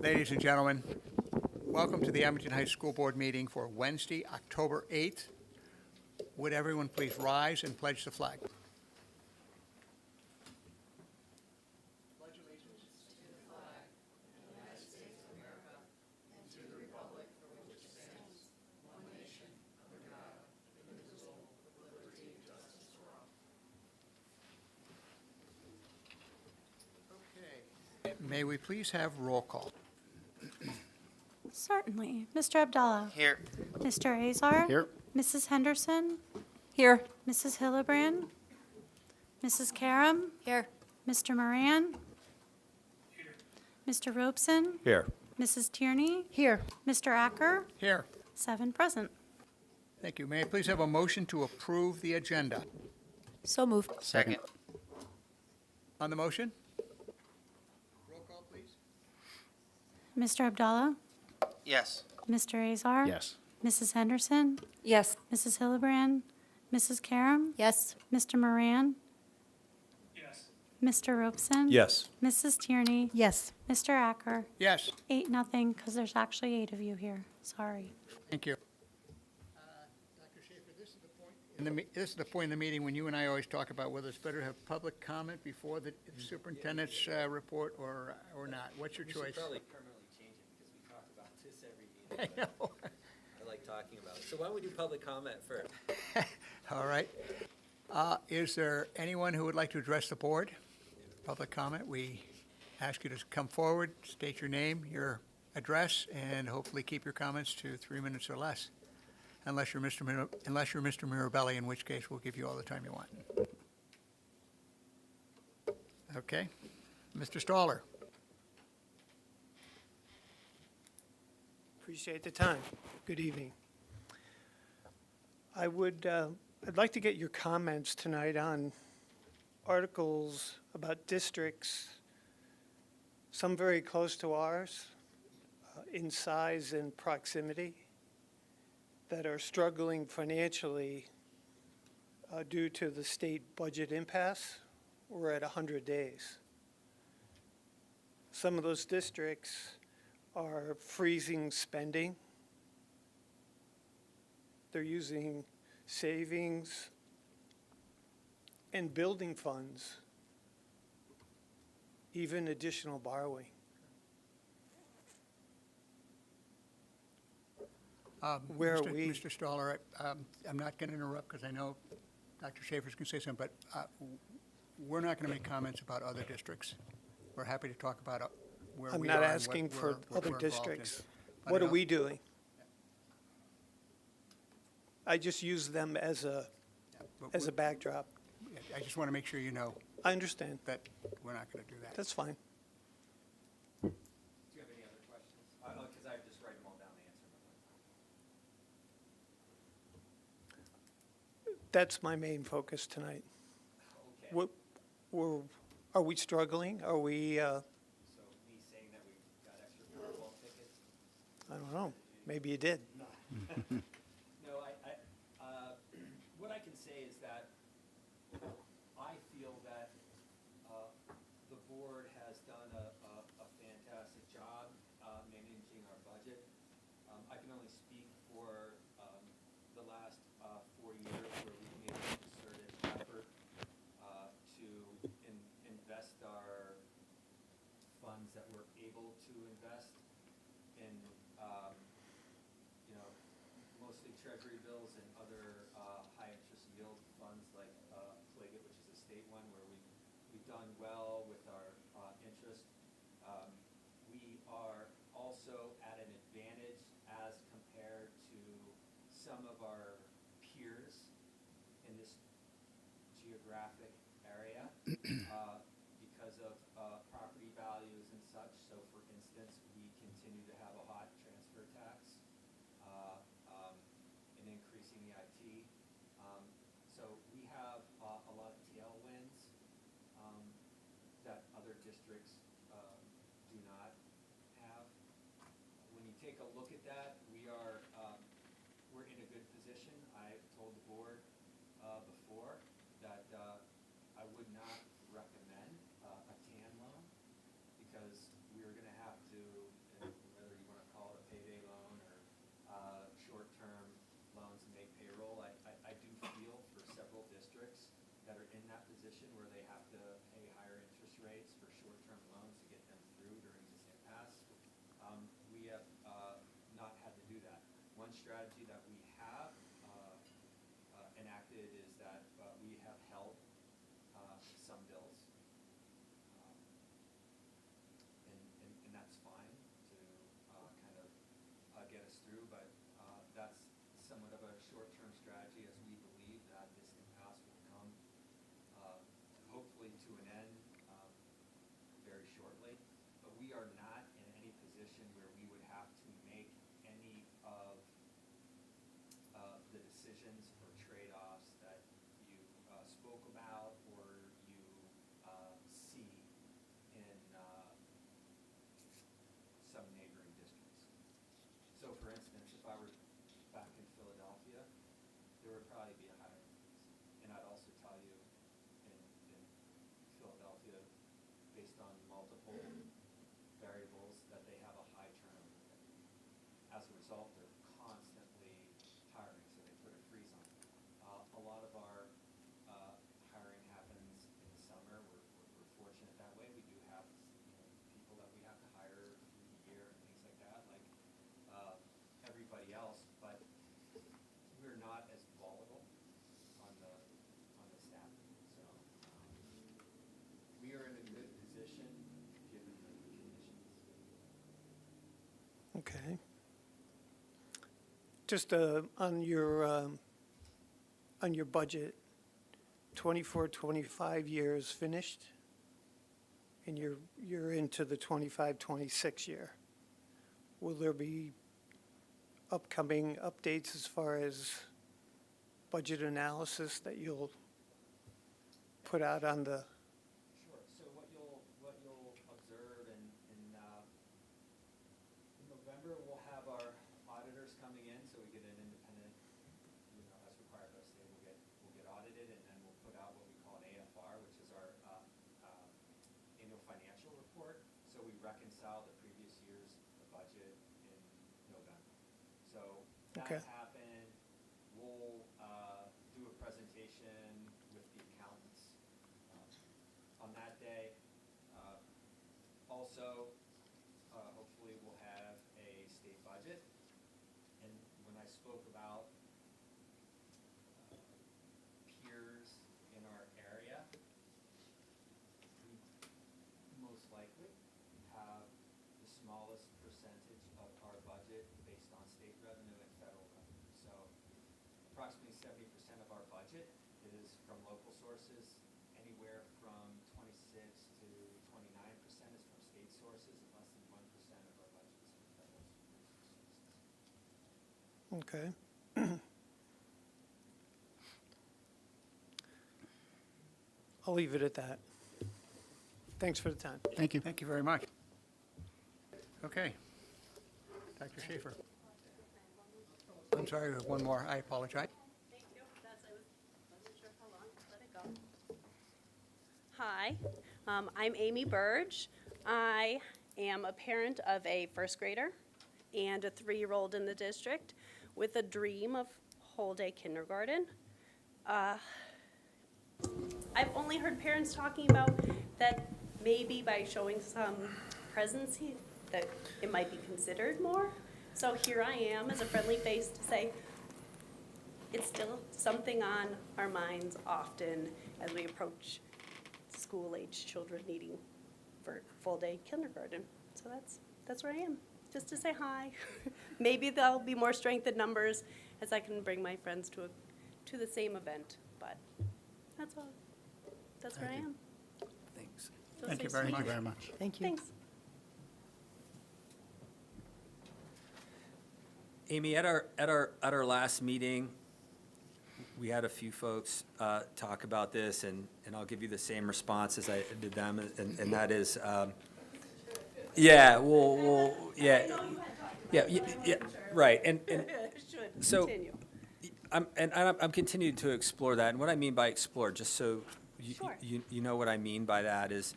Ladies and gentlemen, welcome to the Abington High School Board meeting for Wednesday, October 8th. Would everyone please rise and pledge the flag? Okay. May we please have roll call? Certainly. Mr. Abdallah. Here. Mr. Azar. Here. Mrs. Henderson. Here. Mrs. Hillebrand. Mrs. Karam. Here. Mr. Moran. Mr. Robeson. Here. Mrs. Tierney. Here. Mr. Acker. Here. 7 present. Thank you. May I please have a motion to approve the agenda? So moved. Second. On the motion? Roll call, please. Mr. Abdallah. Yes. Mr. Azar. Yes. Mrs. Henderson. Yes. Mrs. Hillebrand. Mrs. Karam. Yes. Mr. Moran. Yes. Mr. Robeson. Yes. Mrs. Tierney. Yes. Mr. Acker. Yes. 8-0, because there's actually 8 of you here. Sorry. Thank you. Dr. Schaefer, this is the point. This is the point in the meeting when you and I always talk about whether it's better to have public comment before the superintendent's report or not. What's your We choice? should probably permanently change it because we talk about this every I meeting. know. I like talking about it. So why don't we do public comment first? All right. Is there anyone who would like to address the board? Public comment. We ask you to come forward, state your name, your address, and hopefully keep your comments to 3 minutes or less. Unless you're Mr. Mirabelli, in which case we'll give you all the time you want. Okay. Mr. Staller. Appreciate the time. Good evening. I'd like to get your comments tonight on articles about districts, some very close to ours, in size and proximity, that are struggling financially due to the state budget impasse. We're at 100 days. Some of those districts are freezing spending. They're using savings and building funds, even additional borrowing. Where are we? Mr. Staller, I'm not going to interrupt because I know Dr. Schaefer's going to say something, but we're not going to make comments about other districts. We're happy to talk about where I'm we not are and asking what for we're other involved in. districts. But What I are know- we doing? I just use them as a but backdrop. I just want to make sure you know I understand. that we're not going to do that. That's fine. Do you have any other questions? Because I just write them all down and answer them. That's my main focus tonight. Okay. Are we struggling? Are we, So me saying that we got extra Powerball tickets? I don't know, maybe you did. No, what I can say is that I feel that the board has done a fantastic job managing our budget. I can only speak for the last 4 years where we've made a concerted effort to invest our funds that we're able to invest in, mostly treasury bills and other high-interest yield funds like Pliget, which is a state one where we've done well with our interest. We are also at an advantage as compared to some of our peers in this geographic area because of property values and such. So for instance, we continue to have a hot transfer tax and increasing the IT. So we have a lot of tailwinds that other districts do not have. When you take a look at that, we're in a good position. I told the board before that I would not recommend a TAN loan because we are going to have to position where we would have to make any of the decisions or trade-offs that you spoke about or you see in some neighboring districts. So for instance, if I were back in Philadelphia, there would probably be a hiring freeze. And I'd also tell you, in Philadelphia, based on multiple variables, that they have a high turnover rate. As a result, they're constantly hiring, so they put a freeze on it. A lot of our hiring happens in the summer. We're fortunate that way. We do have, people that we have to hire through the year and things like that, like everybody else, but we're not as volatile on the staff. So we are in a good position given the conditions. Okay. Just on your budget, 24, 25 years finished, and you're into the 25, 26 year. Will there be upcoming updates as far as budget analysis that you'll put out on the, Sure. So what you'll observe in November, we'll have our auditors coming in, so we get an independent, as required by state, we'll get audited, and then we'll put out what we call an AFR, which is our annual financial report. So we reconcile the previous year's budget in November. So Okay. that'll happen. We'll do a presentation with the accountants on that day. Also, hopefully we'll have a state budget. And when I spoke about peers in our area, we most likely have the smallest percentage of our budget based on state revenue and federal revenue. So approximately 70% of our budget is from local sources. Anywhere from 26 to 29% is from state sources, and less than 1% of our budget is from federal sources. okay. I'll leave it at that. Thanks for the time. Thank you. Thank you very much. Okay. Dr. Schaefer. I'm sorry, we have one more. I apologize. Thank you. Wasn't sure how long, let it go. Hi, I'm Amy Burge. I am a parent of a first grader and a 3-year-old in the district with a dream of whole-day kindergarten. I've only heard parents talking about that maybe by showing some presence, that it might be considered more. So here I am as a friendly face to say, it's still something on our minds often as we approach school-age children needing for full-day kindergarten. So that's where I am, just to say hi. Maybe there'll be more strength in numbers as I can bring my friends to the same event, but that's all. That's where I am. Thanks. So Thank you say very sweet. much. Thank you. Thanks. Amy, at our last meeting, we had a few folks talk about this, and I'll give you the same response as I did them, and that is, yeah, yeah, right, and Should so continue. I'm continuing to explore that, and what I mean by explore, just so Sure. you know what I mean by that is,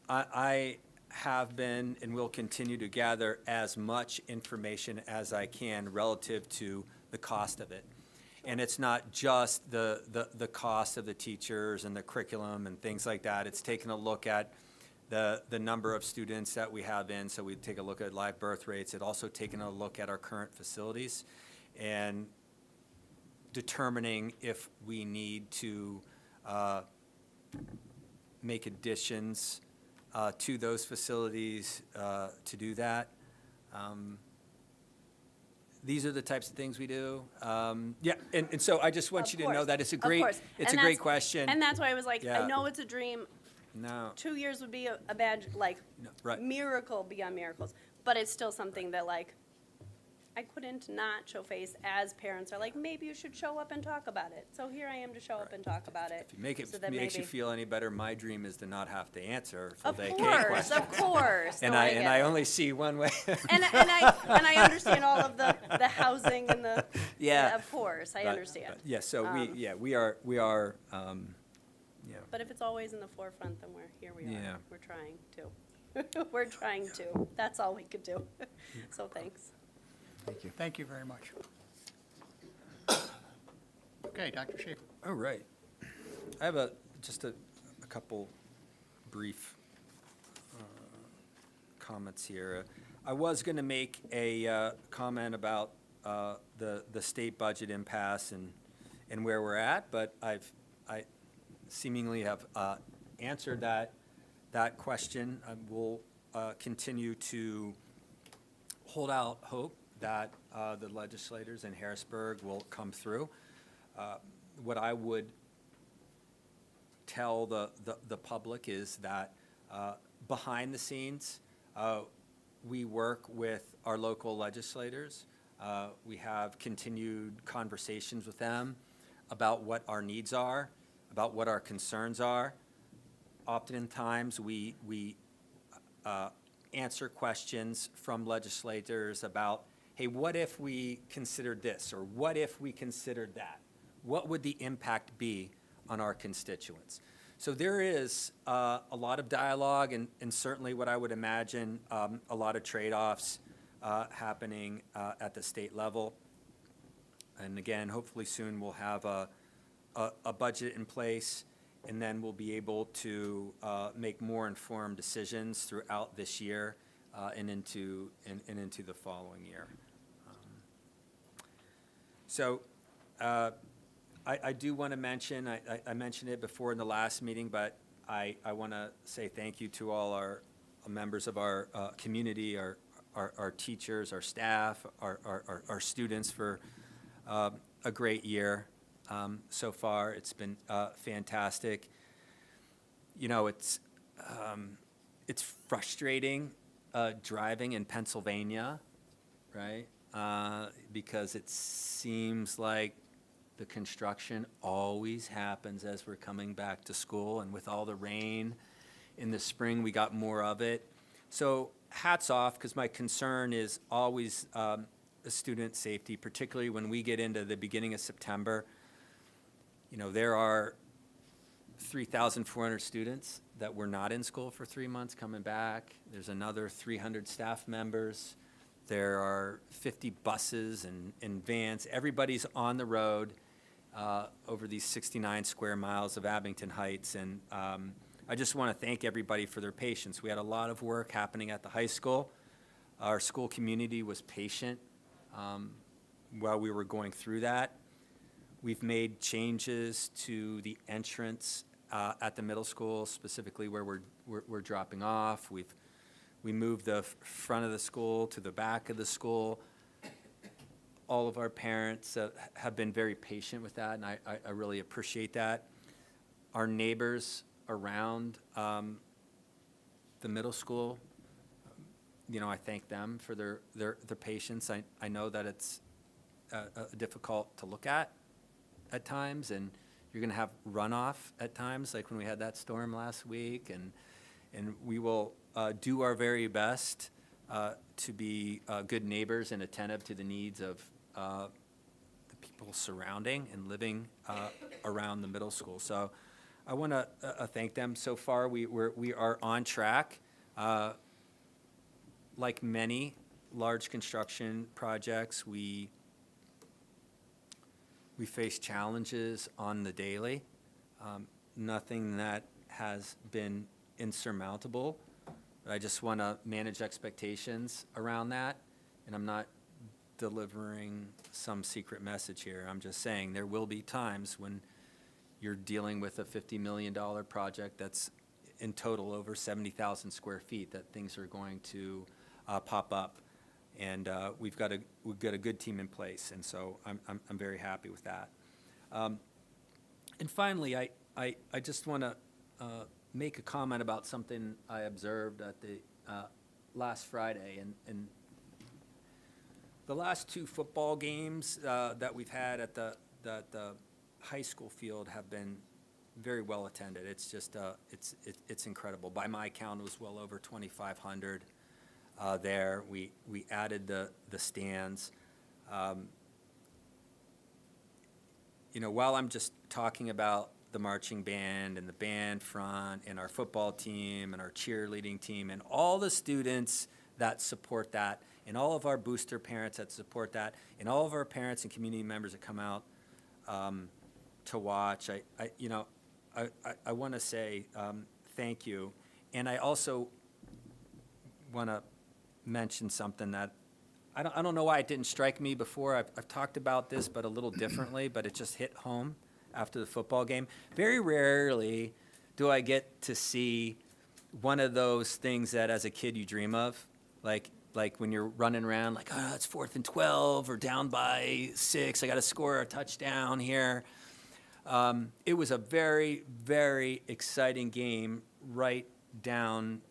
I have been and will continue to gather as much information as I can relative to the cost of it. And it's not just the cost of the teachers and the curriculum and things like that. It's taking a look at the number of students that we have in, so we take a look at live birth rates. It also taking a look at our current facilities and determining if we need to make additions to those facilities to do that. These are the types of things we do. Yeah, and so I just want Of you to know course, that it's a of great, course. it's And a great that's- question. And that's why I was like, Yeah. I know it's a dream. No. 2 years would be a bad, like, No, right. miracle beyond miracles. But it's still something that, like, I couldn't not show face as parents are like, maybe you should show up and talk about it. So here I am to show up and talk about it. If you make it, so that makes you maybe- feel any better, my dream is to not have to answer full Of day cake course, questions. of course. And No, I, get and I it. only see one way. And I understand all of the housing and the, Yeah. of course, I But- understand. but, Yeah, so we are, yeah. But if it's always in the forefront, then here we are. Yeah. We're trying to. We're trying to. That's all we could do. So thanks. Thank you. Thank you very much. Okay, Dr. Schaefer. Oh, right. I have just a couple brief comments here. I was going to make a comment about the state budget impasse and where we're at, but I seemingly have answered that question. I will continue to hold out hope that the legislators in Harrisburg will come through. What I would tell the public is that behind the scenes, we work with our local legislators. We have continued conversations with them about what our needs are, about what our concerns are. Oftentimes, we answer questions from legislators about, hey, what if we considered this, or what if we considered that? What would the impact be on our constituents? So there is a lot of dialogue and certainly what I would imagine a lot of trade-offs happening at the state level. And again, hopefully soon we'll have a budget in place, and then we'll be able to make more informed decisions throughout this year and into the following year. So I do want to mention, I mentioned it before in the last meeting, but I want to say thank you to all our members of our community, our teachers, our staff, our students for a great year so far. It's been fantastic. You know, it's frustrating driving in Pennsylvania, right? Because it seems like the construction always happens as we're coming back to school, and with all the rain in the spring, we got more of it. So hats off, because my concern is always student safety, particularly when we get into the beginning of September. You know, there are 3,400 students that were not in school for 3 months coming back. There's another 300 staff members. There are 50 buses and vans. Everybody's on the road over these 69 square miles of Abington Heights. And I just want to thank everybody for their patience. We had a lot of work happening at the high school. Our school community was patient while we were going through that. We've made changes to the entrance at the middle school, specifically where we're dropping off. We moved the front of the school to the back of the school. All of our parents have been very patient with that, and I really appreciate that. Our neighbors around the middle school, you know, I thank them for their patience. I know that it's difficult to look at times, and you're going to have runoff at times, like when we had that storm last week, and we will do our very best to be good neighbors and attentive to the needs of the people surrounding and living around the middle school. So I want to thank them. So far, we are on track. Like many large construction projects, we face challenges on the daily. Nothing that has been insurmountable. But I just want to manage expectations around that. And I'm not delivering some secret message here. I'm just saying there will be times when you're dealing with a $50 million project that's in total over 70,000 square feet, that things are going to pop up. And we've got a good team in place, and so I'm very happy with that. And finally, I just want to make a comment about something I observed at the last Friday. And the last two football games that we've had at the high school field have been very well attended. It's just it's incredible. By my count, it was well over 2,500 there. We added the stands. You know, while I'm just talking about the marching band and the band front and our football team and our cheerleading team and all the students that support that and all of our booster parents that support that and all of our parents and community members that come out to watch, I want to say thank you. And I also want to mention something that I don't know why it didn't strike me before. I've talked about this, but a little differently, but it just hit home after the football game. Very rarely do I get to see one of those things that as a kid you dream of, like when you're running around like, oh, it's 4th and 12 or down by 6, I got to score a touchdown here. It was a very, very exciting game right down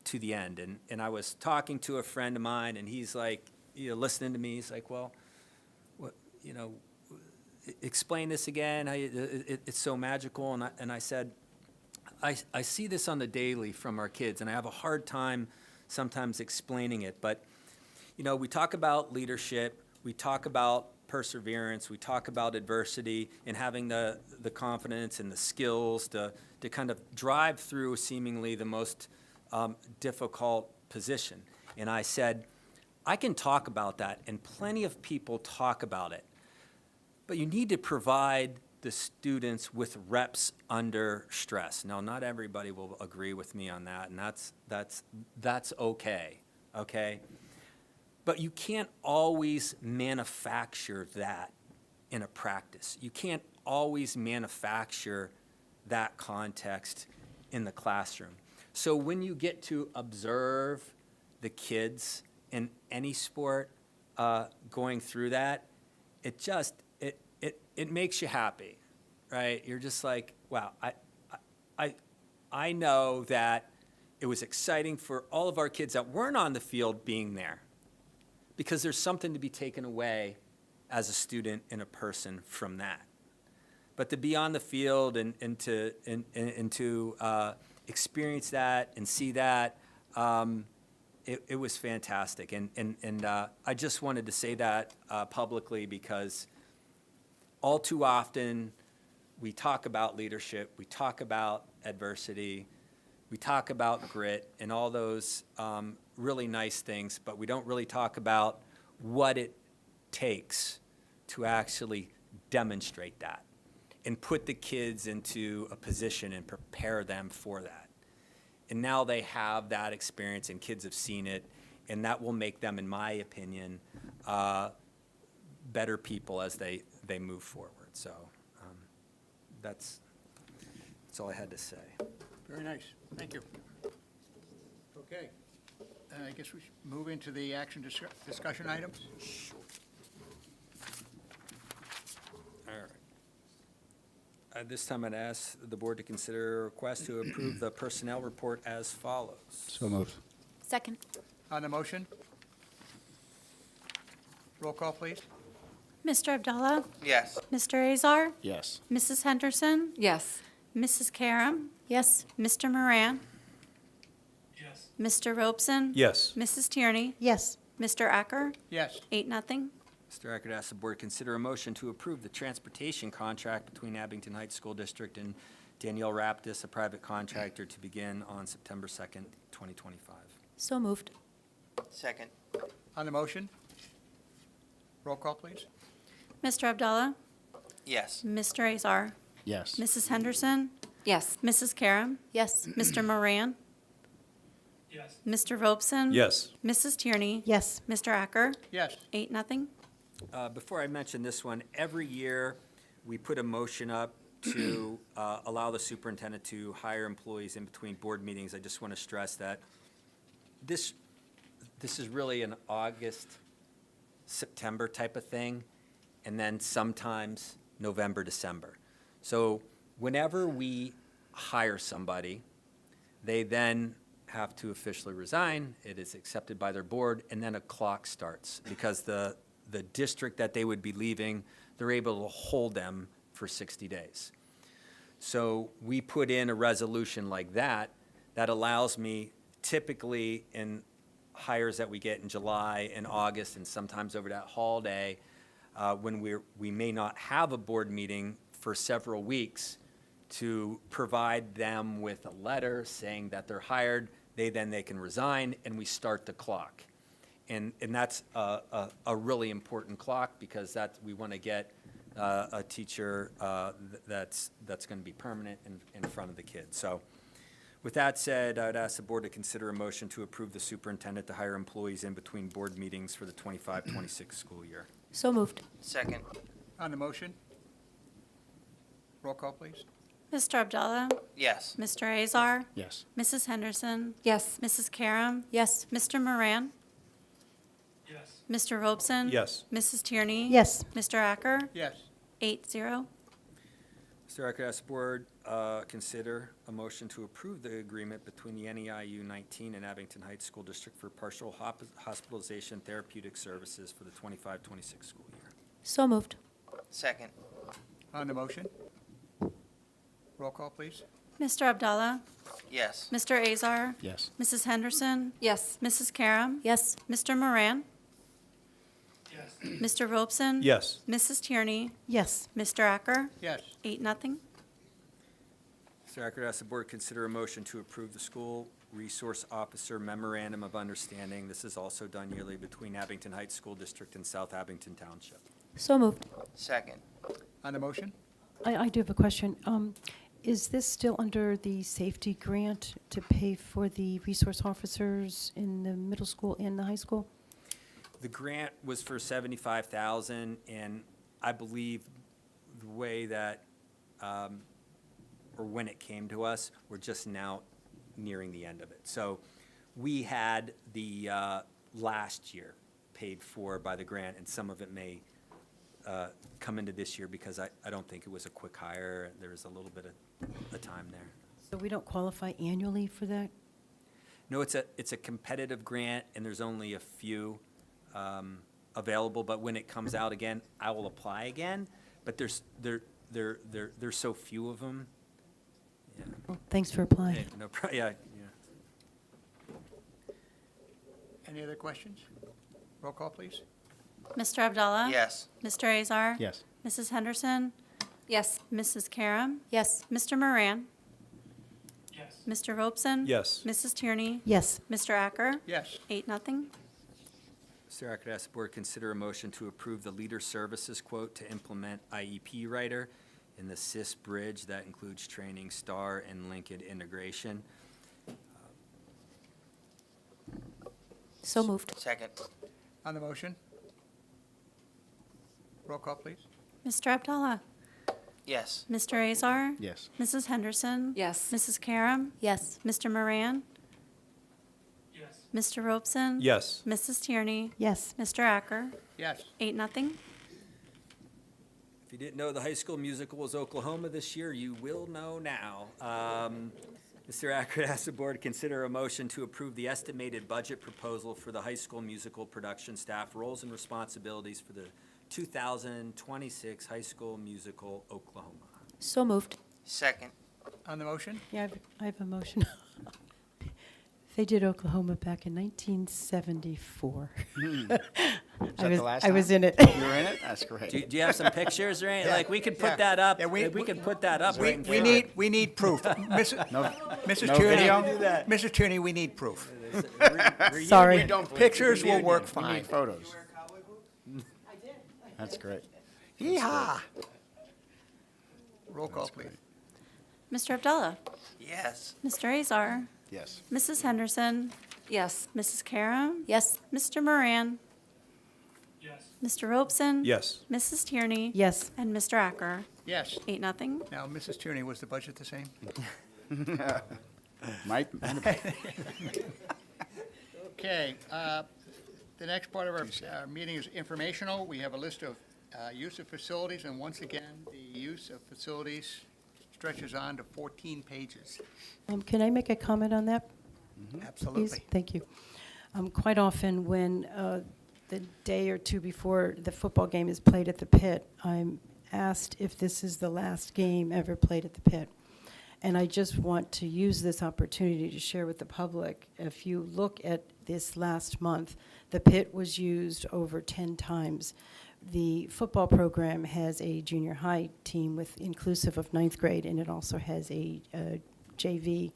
to the end. And I was talking to a friend of mine, and he's like, listening to me. He's like, well, what, explain this again. It's so magical. And I said, I see this on the daily from our kids, and I have a hard time sometimes explaining it. But, we talk about leadership. We talk about perseverance. We talk about adversity and having the confidence and the skills to kind of drive through seemingly the most difficult position. And I said, I can talk about that, and plenty of people talk about it. But you need to provide the students with reps under stress. Now, not everybody will agree with me on that, and that's okay, okay? But you can't always manufacture that in a practice. You can't always manufacture that context in the classroom. So when you get to observe the kids in any sport going through that, it makes you happy, right? You're just like, wow, I know that it was exciting for all of our kids that weren't on the field being there, because there's something to be taken away as a student and a person from that. But to be on the field and to experience that and see that, it was fantastic. And I just wanted to say that publicly, because all too often we talk about leadership, we talk about adversity, we talk about grit and all those really nice things, but we don't really talk about what it takes to actually demonstrate that and put the kids into a position and prepare them for that. And now they have that experience, and kids have seen it, and that will make them, in my opinion, better people as they move forward. So that's all I had to say. Very nice. Thank you. Okay. I guess we should move into the action discussion items. All right. At this time, I'd ask the board to consider a request to approve the personnel report as follows. So moved. Second. On the motion? Roll call, please. Mr. Abdullah? Yes. Mr. Azar? Yes. Mrs. Henderson? Yes. Mrs. Karam? Yes. Mr. Moran? Yes. Mr. Robeson? Yes. Mrs. Tierney? Yes. Mr. Acker? Yes. 8-0. Mr. Acker asks the board to consider a motion to approve the transportation contract between Abington Heights School District and Danielle Raptis, a private contractor, to begin on September 2nd, 2025. So moved. Second. On the motion? Roll call, please. Mr. Abdullah? Yes. Mr. Azar? Yes. Mrs. Henderson? Yes. Mrs. Karam? Yes. Mr. Moran? Yes. Mr. Robeson? Yes. Mrs. Tierney? Yes. Mr. Acker? Yes. 8-0. Before I mention this one, every year we put a motion up to allow the superintendent to hire employees in between board meetings. I just want to stress that this is really an August, September type of thing, and then sometimes November, December. So whenever we hire somebody, They then have to officially resign. It is accepted by their board, and then a clock starts because the district that they would be leaving, they're able to hold them for 60 days. So we put in a resolution like that that allows me, typically in hires that we get in July and August and sometimes over that holiday, when we may not have a board meeting for several weeks, to provide them with a letter saying that they're hired. They can resign, and we start the clock. And that's a really important clock, because we want to get a teacher that's going to be permanent in front of the kids. So with that said, I would ask the board to consider a motion to approve the superintendent to hire employees in between board meetings for the 25-26 school year. So moved. Second. On the motion? Roll call, please. Mr. Abdullah? Yes. Mr. Azar? Yes. Mrs. Henderson? Yes. Mrs. Karam? Yes. Mr. Moran? Yes. Mr. Robson? Yes. Mrs. Tierney? Yes. Mr. Acker? Yes. 8-0. Mr. Acker, ask the board consider a motion to approve the agreement between the NEIU 19 and Abington Heights School District for partial hospitalization therapeutic services for the 25-26 school year. So moved. Second. On the motion? Roll call, please. Mr. Abdullah? Yes. Mr. Azar? Yes. Mrs. Henderson? Yes. Mrs. Karam? Yes. Mr. Moran? Yes. Mr. Robson? Yes. Mrs. Tierney? Yes. Mr. Acker? Yes. 8-0. Mr. Acker, ask the board consider a motion to approve the school resource officer memorandum of understanding. This is also done yearly between Abington Heights School District and South Abington Township. So moved. Second. On the motion? I do have a question. Is this still under the safety grant to pay for the resource officers in the middle school and the high school? The grant was for $75,000, and I believe the way that, or when it came to us, we're just now nearing the end of it. So we had the last year paid for by the grant, and some of it may come into this year, because I don't think it was a quick hire. There was a little bit of time there. So we don't qualify annually for that? No, it's a competitive grant, and there's only a few available, but when it comes out again, I will apply again. But there's so few of them. Yeah. Well, thanks for applying. Yeah, yeah. Any other questions? Roll call, please. Mr. Abdullah? Yes. Mr. Azar? Yes. Mrs. Henderson? Yes. Mrs. Karam? Yes. Mr. Moran? Yes. Mr. Robson? Yes. Mrs. Tierney? Yes. Mr. Acker? Yes. 8-0. Mr. Acker, ask the board consider a motion to approve the leader services quote to implement IEP writer in the SIS bridge. That includes training, STAR, and Lincoln integration. So moved. Second. On the motion? Roll call, please. Mr. Abdullah? Yes. Mr. Azar? Yes. Mrs. Henderson? Yes. Mrs. Karam? Yes. Mr. Moran? Yes. Mr. Robson? Yes. Mrs. Tierney? Yes. Mr. Acker? Yes. 8-0. If you didn't know the High School Musical was Oklahoma this year, you will know now. Mr. Acker, ask the board to consider a motion to approve the estimated budget proposal for the High School Musical production staff roles and responsibilities for the 2026 High School Musical Oklahoma. So moved. Second. On the motion? Yeah, I have a motion. They did Oklahoma back in 1974. I was in it. You were in it? That's great. Do you have some pictures or anything? Yeah, Like, we could yeah. put that up. Yeah, We could put that up. right in We front. need proof. Mrs. No Tierney, video? Mrs. Tierney, we need proof. Sorry. Pictures will work We fine. need photos. That's great. Yeehaw. Roll call, please. Mr. Abdullah? Yes. Mr. Azar? Yes. Mrs. Henderson? Yes. Mrs. Karam? Yes. Mr. Moran? Yes. Mr. Robson? Yes. Mrs. Tierney? Yes. And Mr. Acker? Yes. 8-0. Now, Mrs. Tierney, was the budget the same? Might. Okay, the next part of our meeting is informational. We have a list of use of facilities, and once again, the use of facilities stretches on to 14 pages. Can I make a comment on that? please? Absolutely. Thank you. Quite often, when the day or two before the football game is played at the pit, I'm asked if this is the last game ever played at the pit. And I just want to use this opportunity to share with the public. If you look at this last month, the pit was used over 10 times. The football program has a junior high team with inclusive of 9th grade, and it also has a JV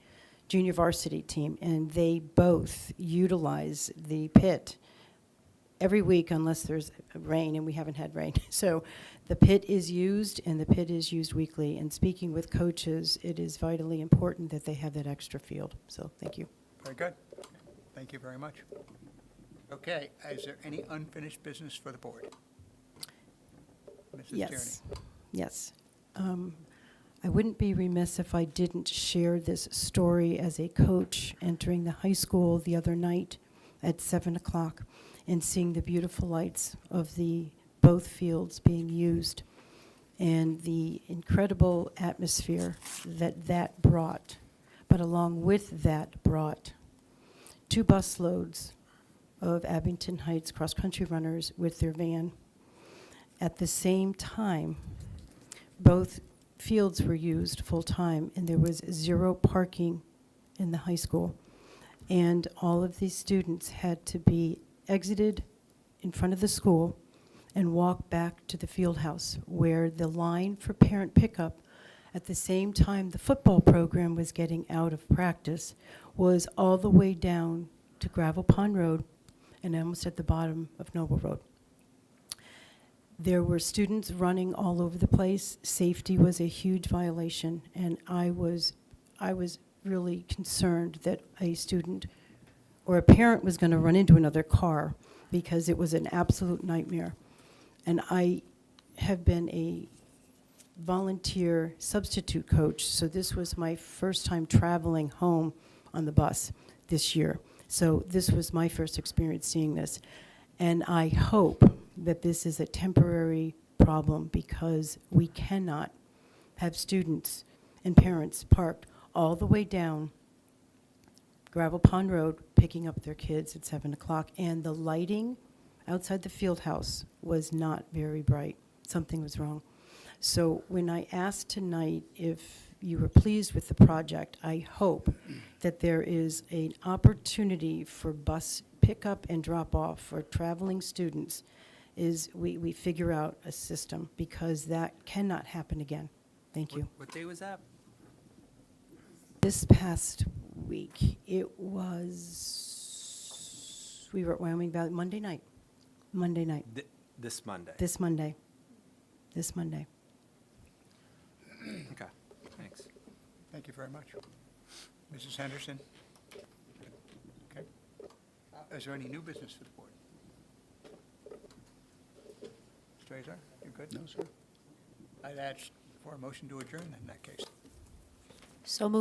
junior varsity team, and they both utilize the pit every week unless there's rain, and we haven't had rain. So the pit is used, and the pit is used weekly. And speaking with coaches, it is vitally important that they have that extra field. So thank you. Very good. Thank you very much. Okay, is there any unfinished business for the board? Mrs. Tierney? Yes, yes. I wouldn't be remiss if I didn't share this story as a coach entering the high school the other night at 7 o'clock and seeing the beautiful lights of the both fields being used and the incredible atmosphere that brought. But along with that brought 2 busloads of Abington Heights cross-country runners with their van. At the same time, both fields were used full-time, and there was 0 parking in the high school. And all of these students had to be exited in front of the school and walk back to the field house, where the line for parent pickup at the same time the football program was getting out of practice was all the way down to Gravel Pond Road and almost at the bottom of Noble Road. There were students running all over the place. Safety was a huge violation, and I was really concerned that a student or a parent was going to run into another car because it was an absolute nightmare. And I have been a volunteer substitute coach, so this was my first time traveling home on the bus this year. So this was my first experience seeing this. And I hope that this is a temporary problem, because we cannot have students and parents parked all the way down Gravel Pond Road picking up their kids at 7 o'clock. And the lighting outside the field house was not very bright. Something was wrong. So when I asked tonight if you were pleased with the project, I hope that there is an opportunity for bus pickup and drop off for traveling students, is we figure out a system, because that cannot happen again. Thank you. What day was that? This past week, we were at Wyoming Valley, Monday night. This Monday? This Monday. Okay, thanks. Thank you very much. Mrs. Henderson? Okay. Is there any new business for the board? Mr. Azar, you good? No, sir. I'd ask for a motion to adjourn in that case. So moved.